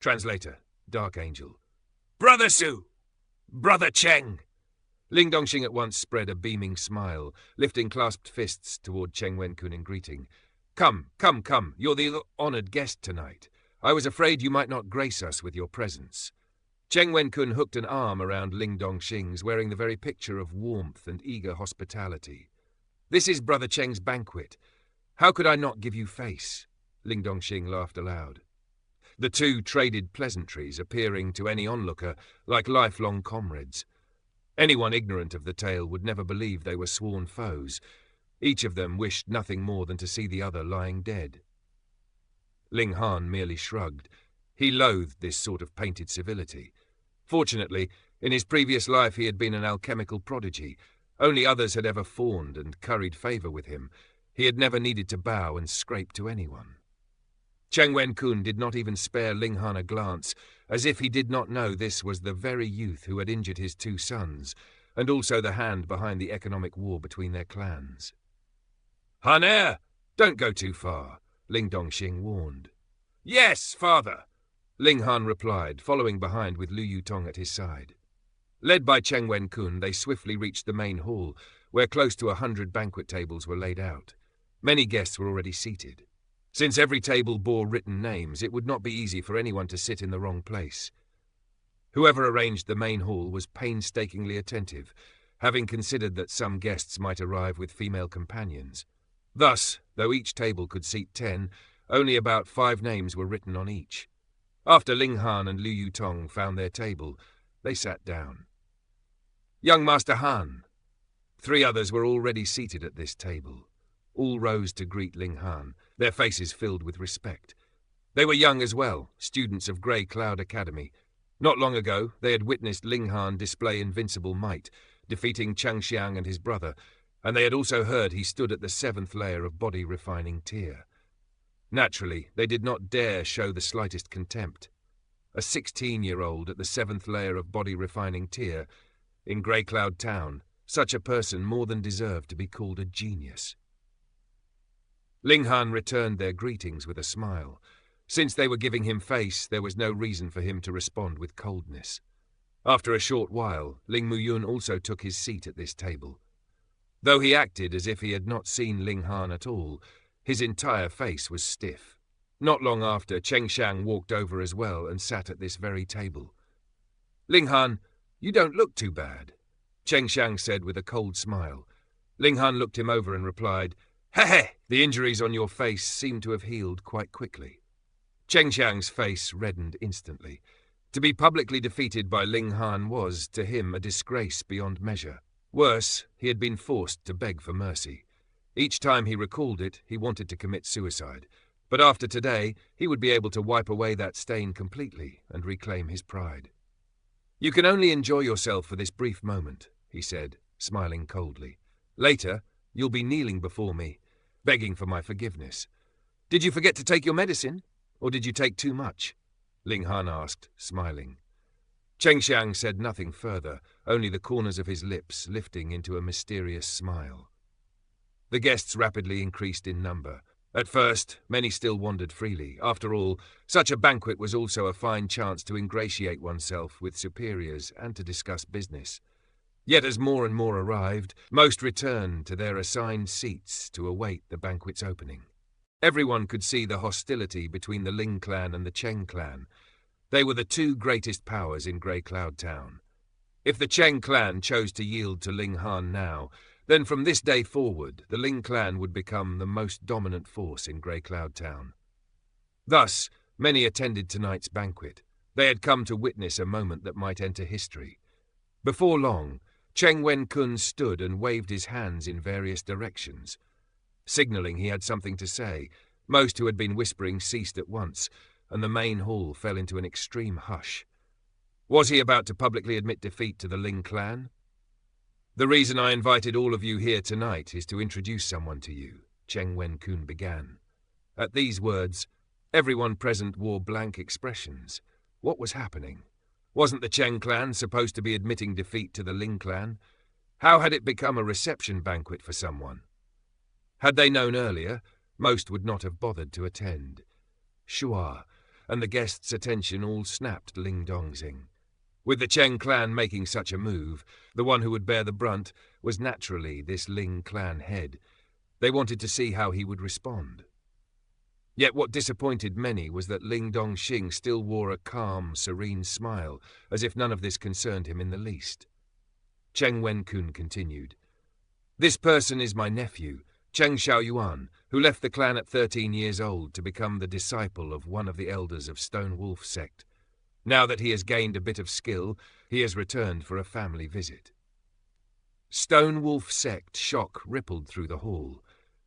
Translator, Dark Angel. Brother Su! Brother Cheng! Ling Dongxing at once spread a beaming smile, lifting clasped fists toward Cheng Wen-kun in greeting. Come, you're the honored guest tonight. I was afraid you might not grace us with your presence. Cheng Wen-kun hooked an arm around Ling Dongxing's, wearing the very picture of warmth and eager hospitality. This is Brother Cheng's banquet. How could I not give you face? Ling Dongxing laughed aloud. The two traded pleasantries, appearing to any onlooker like lifelong comrades. Anyone ignorant of the tale would never believe they were sworn foes. Each of them wished nothing more than to see the other lying dead. Ling Han merely shrugged. He loathed this sort of painted civility. Fortunately, in his previous life he had been an alchemical prodigy. Only others had ever fawned and curried favor with him. He had never needed to bow and scrape to anyone. Cheng Wen-kun did not even spare Ling Han a glance, as if he did not know this was the very youth who had injured his two sons, and also the hand behind the economic war between their clans. Han, don't go too far, Ling Dongxing warned. Yes, father, Ling Han replied, following behind with Lu Yutong at his side. Led by Cheng Wen-kun, they swiftly reached the main hall, where close to 100 banquet tables were laid out. Many guests were already seated. Since every table bore written names, it would not be easy for anyone to sit in the wrong place. Whoever arranged the main hall was painstakingly attentive, having considered that some guests might arrive with female companions. Thus, though each table could seat 10, only about 5 names were written on each. After Ling Han and Lu Yutong found their table, they sat down. Young Master Han. 3 others were already seated at this table. All rose to greet Ling Han, their faces filled with respect. They were young as well, students of Grey Cloud Academy. Not long ago, they had witnessed Ling Han display invincible might, defeating Chang Xiang and his brother, and they had also heard he stood at the 7th layer of body-refining tier. Naturally, they did not dare show the slightest contempt. A 16-year-old at the 7th layer of body-refining tier, in Grey Cloud Town, such a person more than deserved to be called a genius. Ling Han returned their greetings with a smile. Since they were giving him face, there was no reason for him to respond with coldness. After a short while, Ling Muyun also took his seat at this table. Though he acted as if he had not seen Ling Han at all, his entire face was stiff. Not long after, Cheng Xiang walked over as well and sat at this very table. Ling Han, you don't look too bad, Cheng Xiang said with a cold smile. Ling Han looked him over and replied, Heh, the injuries on your face seem to have healed quite quickly. Cheng Xiang's face reddened instantly. To be publicly defeated by Ling Han was, to him, a disgrace beyond measure. Worse, he had been forced to beg for mercy. Each time he recalled it, he wanted to commit suicide. But after today, he would be able to wipe away that stain completely and reclaim his pride. You can only enjoy yourself for this brief moment, he said, smiling coldly. Later, you'll be kneeling before me, begging for my forgiveness. Did you forget to take your medicine, or did you take too much? Ling Han asked, smiling. Cheng Xiang said nothing further, only the corners of his lips lifting into a mysterious smile. The guests rapidly increased in number. At first, many still wandered freely. After all, such a banquet was also a fine chance to ingratiate oneself with superiors and to discuss business. Yet as more and more arrived, most returned to their assigned seats to await the banquet's opening. Everyone could see the hostility between the Ling clan and the Cheng clan. They were the 2 greatest powers in Grey Cloud Town. If the Cheng clan chose to yield to Ling Han now, then from this day forward, the Ling clan would become the most dominant force in Grey Cloud Town. Thus, many attended tonight's banquet. They had come to witness a moment that might enter history. Before long, Cheng Wen-kun stood and waved his hands in various directions. Signaling he had something to say, most who had been whispering ceased at once, and the main hall fell into an extreme hush. Was he about to publicly admit defeat to the Ling clan? The reason I invited all of you here tonight is to introduce someone to you, Cheng Wen-kun began. At these words, everyone present wore blank expressions. What was happening? Wasn't the Cheng clan supposed to be admitting defeat to the Ling clan? How had it become a reception banquet for someone? Had they known earlier, most would not have bothered to attend. Shua, and the guests' attention all snapped Ling Dongxing. With the Cheng clan making such a move, the one who would bear the brunt was naturally this Ling clan head. They wanted to see how he would respond. Yet what disappointed many was that Ling Dongxing still wore a calm, serene smile, as if none of this concerned him in the least. Cheng Wenkun continued, "This person is my nephew, Cheng Xiaoyuan, who left the clan at 13 years old to become the disciple of one of the elders of Stone Wolf sect. Now that he has gained a bit of skill, he has returned for a family visit." Stone Wolf sect shock rippled through the hall.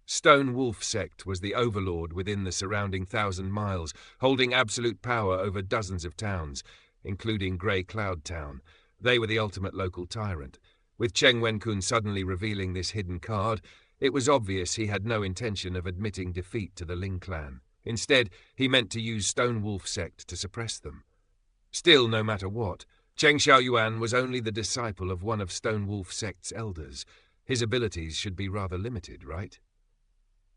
Stone Wolf sect was the overlord within the surrounding 1,000 miles, holding absolute power over dozens of towns, including Grey Cloud Town. They were the ultimate local tyrant. With Cheng Wenkun suddenly revealing this hidden card, it was obvious he had no intention of admitting defeat to the Ling clan. Instead, he meant to use Stone Wolf sect to suppress them. Still, no matter what, Cheng Xiaoyuan was only the disciple of one of Stone Wolf sect's elders. His abilities should be rather limited, right?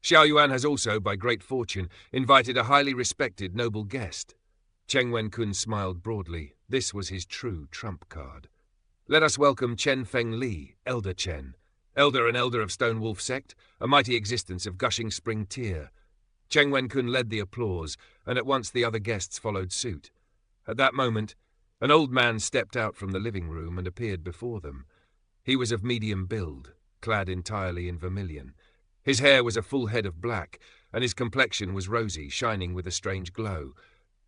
Xiaoyuan has also, by great fortune, invited a highly respected noble guest. Cheng Wenkun smiled broadly. This was his true trump card. "Let us welcome Chen Feng Li, Elder Chen. Elder and elder of Stone Wolf sect, a mighty existence of gushing spring tear." Cheng Wenkun led the applause, and at once the other guests followed suit. At that moment, an old man stepped out from the living room and appeared before them. He was of medium build, clad entirely in vermilion. His hair was a full head of black, and his complexion was rosy, shining with a strange glow.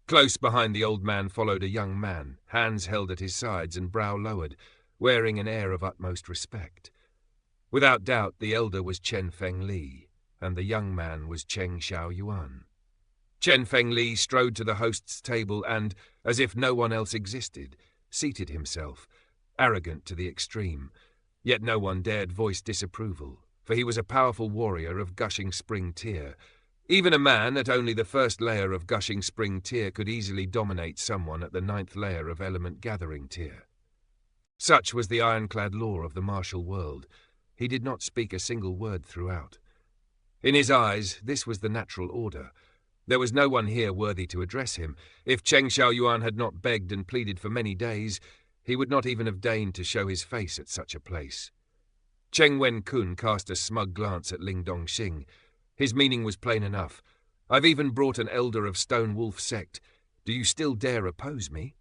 Close behind the old man followed a young man, hands held at his sides and brow lowered, wearing an air of utmost respect. Without doubt, the elder was Chen Feng Li, and the young man was Cheng Xiaoyuan. Chen Feng Li strode to the host's table and, as if no one else existed, seated himself, arrogant to the extreme. Yet no one dared voice disapproval, for he was a powerful warrior of gushing spring tear. Even a man at only the first layer of gushing spring tear could easily dominate someone at the 9th layer of element gathering tear. Such was the ironclad law of the martial world. He did not speak a single word throughout. In his eyes, this was the natural order. There was no one here worthy to address him. If Cheng Xiaoyuan had not begged and pleaded for many days, he would not even have deigned to show his face at such a place. Cheng Wenkun cast a smug glance at Ling Dongxing. His meaning was plain enough. "I've even brought an elder of Stone Wolf sect. Do you still dare oppose me?"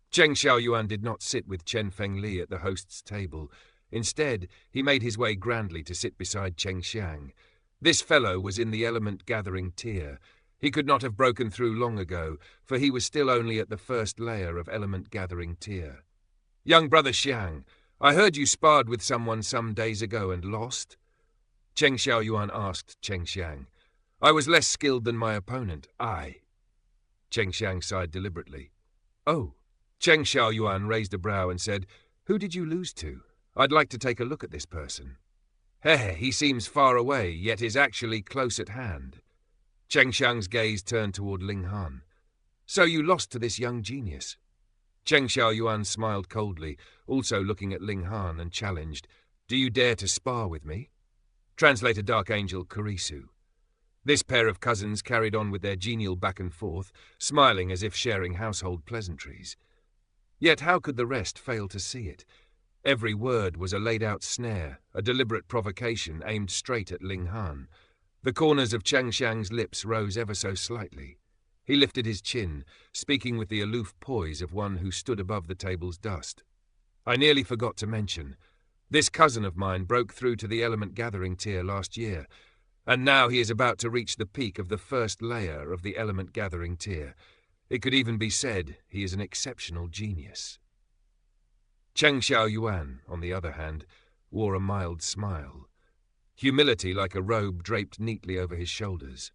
Cheng Xiaoyuan did not sit with Chen Feng Li at the host's table. Instead, he made his way grandly to sit beside Cheng Xiang. This fellow was in the element-gathering tier. He could not have broken through long ago, for he was still only at the first layer of element-gathering tier. "Young brother Xiang, I heard you sparred with someone some days ago and lost?" Cheng Xiaoyuan asked Cheng Xiang. "I was less skilled than my opponent, I." Cheng Xiang sighed deliberately. "Oh." Cheng Xiaoyuan raised a brow and said, "Who did you lose to? I'd like to take a look at this person." He seems far away, yet is actually close at hand." Cheng Xiang's gaze turned toward Ling Han. "So you lost to this young genius?" Cheng Xiaoyuan smiled coldly, also looking at Ling Han, and challenged, "Do you dare to spar with me?" Translator Dark Angel Kurisu. This pair of cousins carried on with their genial back and forth, smiling as if sharing household pleasantries. Yet how could the rest fail to see it? Every word was a laid-out snare, a deliberate provocation aimed straight at Ling Han. The corners of Cheng Xiang's lips rose ever so slightly. He lifted his chin, speaking with the aloof poise of one who stood above the table's dust. "I nearly forgot to mention. This cousin of mine broke through to the element-gathering tier last year, and now he is about to reach the peak of the first layer of the element-gathering tier. It could even be said he is an exceptional genius." Cheng Xiaoyuan, on the other hand, wore a mild smile. Humility like a robe draped neatly over his shoulders.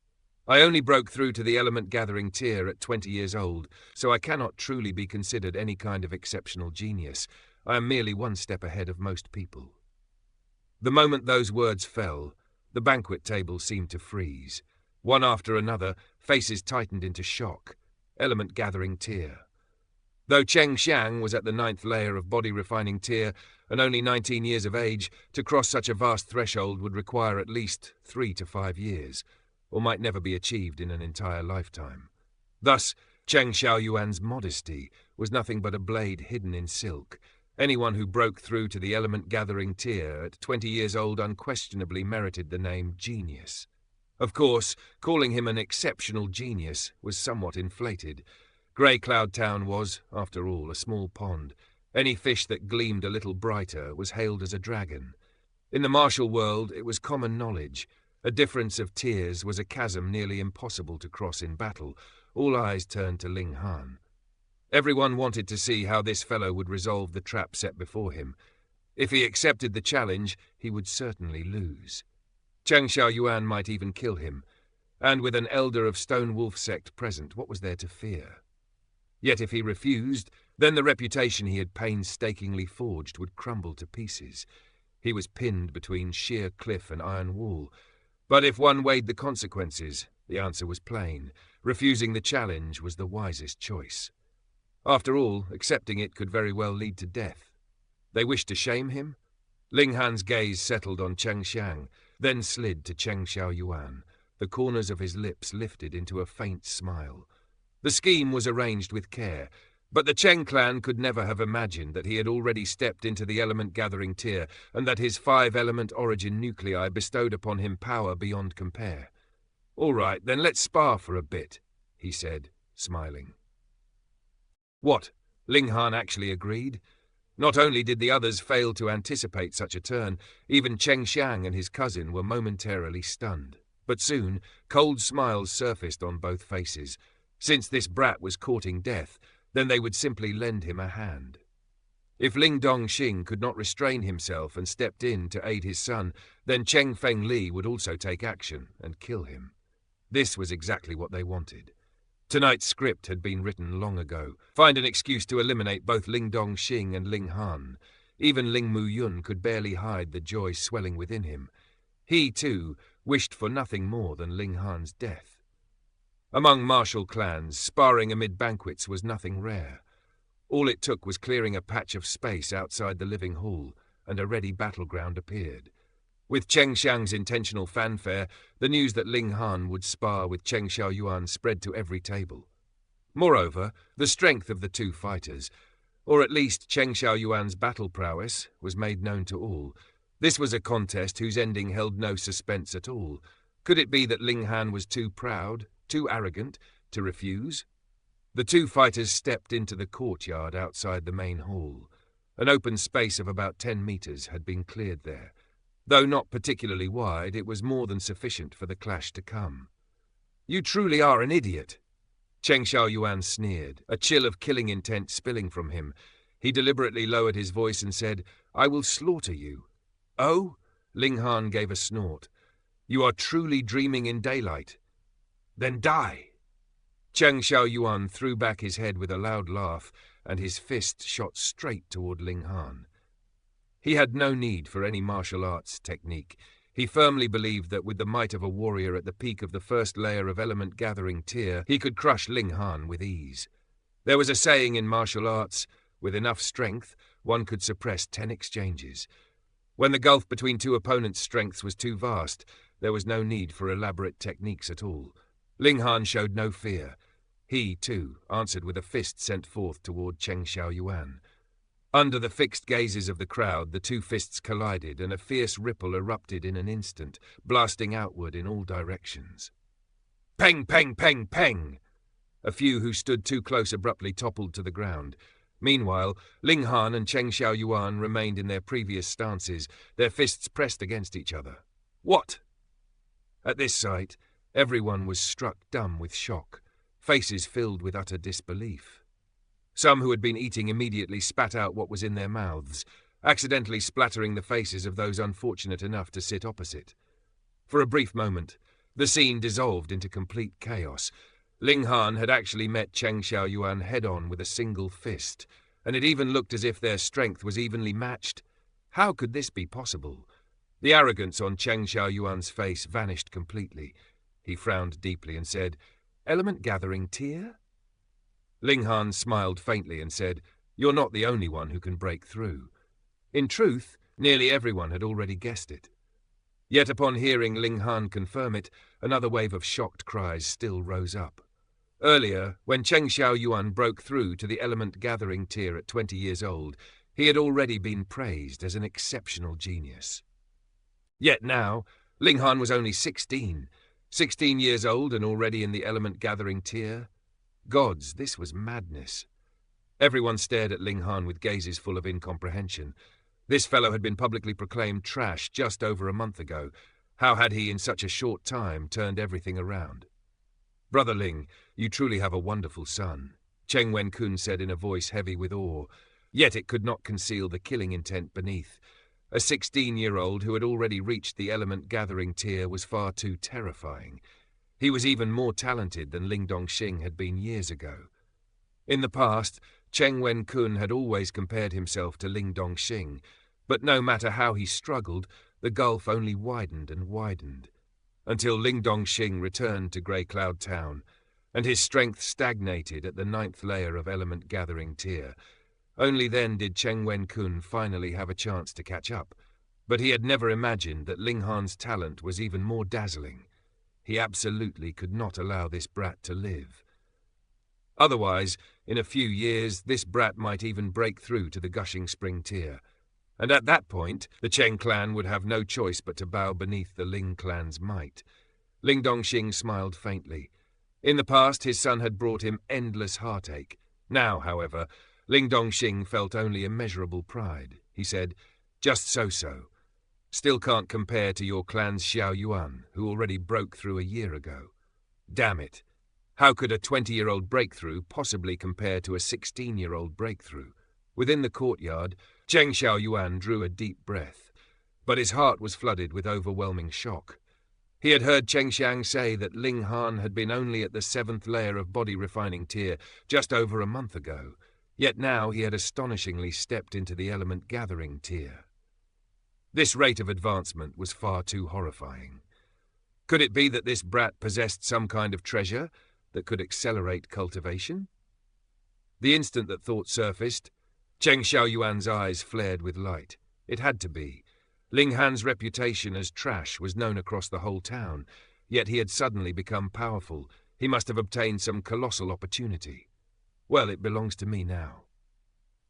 "I only broke through to the element-gathering tier at 20 years old, so I cannot truly be considered any kind of exceptional genius. I am merely one step ahead of most people." The moment those words fell, the banquet table seemed to freeze. One after another, faces tightened into shock. Element-gathering tier. Though Cheng Xiang was at the 9th layer of body-refining tier and only 19 years of age, to cross such a vast threshold would require at least 3 to 5 years, or might never be achieved in an entire lifetime. Thus, Cheng Xiaoyuan's modesty was nothing but a blade hidden in silk. Anyone who broke through to the element-gathering tier at 20 years old unquestionably merited the name genius. Of course, calling him an exceptional genius was somewhat inflated. Grey Cloud Town was, after all, a small pond. Any fish that gleamed a little brighter was hailed as a dragon. In the martial world, it was common knowledge. A difference of tiers was a chasm nearly impossible to cross in battle. All eyes turned to Ling Han. Everyone wanted to see how this fellow would resolve the trap set before him. If he accepted the challenge, he would certainly lose. Cheng Xiaoyuan might even kill him, and with an elder of Stone Wolf sect present, what was there to fear? Yet if he refused, then the reputation he had painstakingly forged would crumble to pieces. He was pinned between sheer cliff and iron wall. But if one weighed the consequences, the answer was plain. Refusing the challenge was the wisest choice. After all, accepting it could very well lead to death. They wished to shame him? Ling Han's gaze settled on Cheng Xiang, then slid to Cheng Xiaoyuan. The corners of his lips lifted into a faint smile. The scheme was arranged with care, but the Cheng clan could never have imagined that he had already stepped into the element-gathering tier and that his 5-element origin nuclei bestowed upon him power beyond compare. "All right, then let's spar for a bit," he said, smiling. What? Ling Han actually agreed? Not only did the others fail to anticipate such a turn, even Cheng Xiang and his cousin were momentarily stunned. But soon, cold smiles surfaced on both faces. Since this brat was courting death, then they would simply lend him a hand. If Ling Dongxing could not restrain himself and stepped in to aid his son, then Cheng Feng Li would also take action and kill him. This was exactly what they wanted. Tonight's script had been written long ago. Find an excuse to eliminate both Ling Dongxing and Ling Han. Even Ling Muyun could barely hide the joy swelling within him. He, too, wished for nothing more than Ling Han's death. Among martial clans, sparring amid banquets was nothing rare. All it took was clearing a patch of space outside the living hall, and a ready battleground appeared. With Cheng Xiang's intentional fanfare, the news that Ling Han would spar with Cheng Xiaoyuan spread to every table. Moreover, the strength of the two fighters, or at least Cheng Xiaoyuan's battle prowess, was made known to all. This was a contest whose ending held no suspense at all. Could it be that Ling Han was too proud, too arrogant, to refuse? The two fighters stepped into the courtyard outside the main hall. An open space of about 10 meters had been cleared there. Though not particularly wide, it was more than sufficient for the clash to come. "You truly are an idiot," Cheng Xiaoyuan sneered, a chill of killing intent spilling from him. He deliberately lowered his voice and said, "I will slaughter you." "Oh?" Ling Han gave a snort. "You are truly dreaming in daylight. Then die." Cheng Xiaoyuan threw back his head with a loud laugh, and his fist shot straight toward Ling Han. He had no need for any martial arts technique. He firmly believed that with the might of a warrior at the peak of the first layer of element-gathering tier, he could crush Ling Han with ease. There was a saying in martial arts, with enough strength, one could suppress 10 exchanges. When the gulf between two opponents' strengths was too vast, there was no need for elaborate techniques at all. Ling Han showed no fear. He, too, answered with a fist sent forth toward Cheng Xiaoyuan. Under the fixed gazes of the crowd, the two fists collided, and a fierce ripple erupted in an instant, blasting outward in all directions. Peng, peng, peng, peng! A few who stood too close abruptly toppled to the ground. Meanwhile, Ling Han and Cheng Xiaoyuan remained in their previous stances, their fists pressed against each other. What? At this sight, everyone was struck dumb with shock, faces filled with utter disbelief. Some who had been eating immediately spat out what was in their mouths, accidentally splattering the faces of those unfortunate enough to sit opposite. For a brief moment, the scene dissolved into complete chaos. Ling Han had actually met Cheng Xiaoyuan head-on with a single fist, and it even looked as if their strength was evenly matched. How could this be possible? The arrogance on Cheng Xiaoyuan's face vanished completely. He frowned deeply and said, "Element-gathering tier?" Ling Han smiled faintly and said, "You're not the only one who can break through." In truth, nearly everyone had already guessed it. Yet upon hearing Ling Han confirm it, another wave of shocked cries still rose up. Earlier, when Cheng Xiaoyuan broke through to the element-gathering tier at 20 years old, he had already been praised as an exceptional genius. Yet now, Ling Han was only 16. 16 years old and already in the element-gathering tier? Gods, this was madness. Everyone stared at Ling Han with gazes full of incomprehension. This fellow had been publicly proclaimed trash just over a month ago. How had he in such a short time turned everything around? "Brother Ling, you truly have a wonderful son," Cheng Wen-kun said in a voice heavy with awe, yet it could not conceal the killing intent beneath. A 16-year-old who had already reached the element-gathering tier was far too terrifying. He was even more talented than Ling Dongxing had been years ago. In the past, Cheng Wen-kun had always compared himself to Ling Dongxing, but no matter how he struggled, the gulf only widened and widened, until Ling Dongxing returned to Grey Cloud Town, and his strength stagnated at the 9th layer of element-gathering tier. Only then did Cheng Wen-kun finally have a chance to catch up, but he had never imagined that Ling Han's talent was even more dazzling. He absolutely could not allow this brat to live. Otherwise, in a few years, this brat might even break through to the Gushing Spring tier, and at that point, the Cheng clan would have no choice but to bow beneath the Ling clan's might. Ling Dongxing smiled faintly. In the past, his son had brought him endless heartache. Now, however, Ling Dongxing felt only immeasurable pride. He said, "Just so-so. Still can't compare to your clan's Xiao Yuan, who already broke through a year ago. Damn it. How could a 20-year-old breakthrough possibly compare to a 16-year-old breakthrough?" Within the courtyard, Cheng Xiaoyuan drew a deep breath, but his heart was flooded with overwhelming shock. He had heard Cheng Xiang say that Ling Han had been only at the 7th layer of body-refining tier just over a month ago, yet now he had astonishingly stepped into the element-gathering tier. This rate of advancement was far too horrifying. Could it be that this brat possessed some kind of treasure that could accelerate cultivation? The instant that thought surfaced, Cheng Xiaoyuan's eyes flared with light. It had to be. Ling Han's reputation as trash was known across the whole town, yet he had suddenly become powerful. He must have obtained some colossal opportunity. Well, it belongs to me now.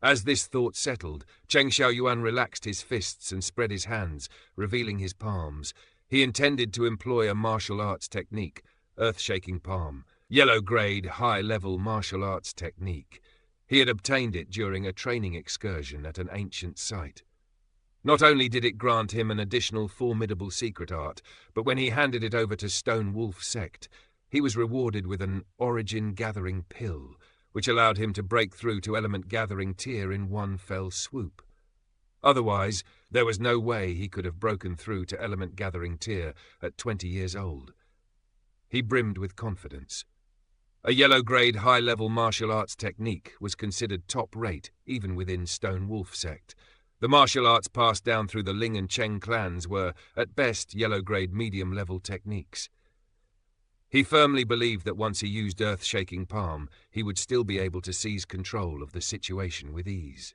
As this thought settled, Cheng Xiaoyuan relaxed his fists and spread his hands, revealing his palms. He intended to employ a martial arts technique, earth-shaking palm, yellow-grade, high-level martial arts technique. He had obtained it during a training excursion at an ancient site. Not only did it grant him an additional formidable secret art, but when he handed it over to Stone Wolf Sect, he was rewarded with an origin-gathering pill, which allowed him to break through to element-gathering tier in one fell swoop. Otherwise, there was no way he could have broken through to element-gathering tier at 20 years old. He brimmed with confidence. A yellow-grade high-level martial arts technique was considered top-rate even within Stone Wolf Sect. The martial arts passed down through the Ling and Cheng clans were, at best, yellow-grade medium-level techniques. He firmly believed that once he used earth-shaking palm, he would still be able to seize control of the situation with ease.